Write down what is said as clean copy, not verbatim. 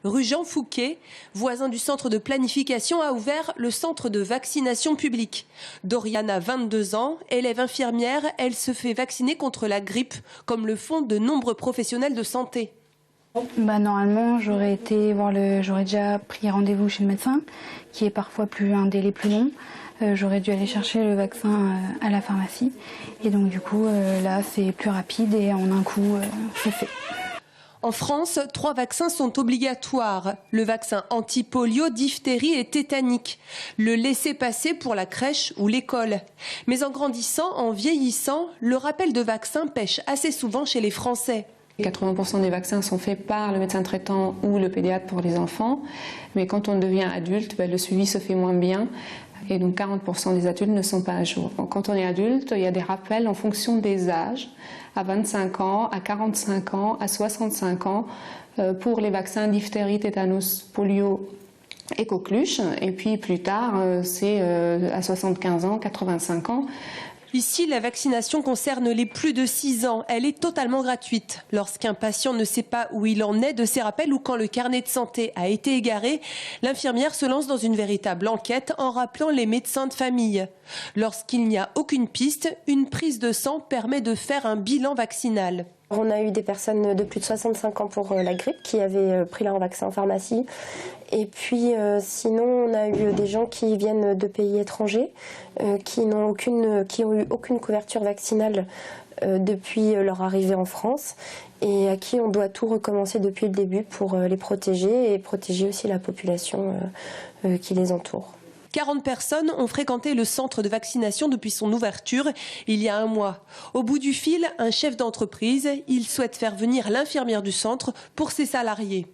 Rue Jean Fouquet, voisin du centre de planification, a ouvert le centre de vaccination publique. Doriane a 22 ans, élève infirmière, elle se fait vacciner contre la grippe, comme le font de nombreux professionnels de santé. Normalement, j'aurais déjà pris rendez-vous chez le médecin, qui est parfois un délai plus long. J'aurais dû aller chercher le vaccin à la pharmacie. Et donc du coup, là, c'est plus rapide et en un coup, c'est fait. En France, 3 vaccins sont obligatoires. Le vaccin anti-polio, diphtérie et tétanique. Le laissez-passer pour la crèche ou l'école. Mais en grandissant, en vieillissant, le rappel de vaccins pêche assez souvent chez les Français. 80% des vaccins sont faits par le médecin traitant ou le pédiatre pour les enfants. Mais quand on devient adulte, le suivi se fait moins bien. Et donc 40% des adultes ne sont pas à jour. Donc, quand on est adulte, il y a des rappels en fonction des âges, à 25 ans, à 45 ans, à 65 ans, pour les vaccins diphtérie, tétanos, polio et coqueluche. Et puis plus tard, c'est à 75 ans, 85 ans. Ici, la vaccination concerne les plus de 6 ans. Elle est totalement gratuite. Lorsqu'un patient ne sait pas où il en est de ses rappels ou quand le carnet de santé a été égaré, l'infirmière se lance dans une véritable enquête en rappelant les médecins de famille. Lorsqu'il n'y a aucune piste, une prise de sang permet de faire un bilan vaccinal. On a eu des personnes de plus de 65 ans pour la grippe qui avaient pris leur vaccin en pharmacie. Et puis sinon, on a eu des gens qui viennent de pays étrangers, qui ont eu aucune couverture vaccinale depuis leur arrivée en France et à qui on doit tout recommencer depuis le début pour les protéger et protéger aussi la population qui les entoure. 40 personnes ont fréquenté le centre de vaccination depuis son ouverture il y a un mois. Au bout du fil, un chef d'entreprise, il souhaite faire venir l'infirmière du centre pour ses salariés.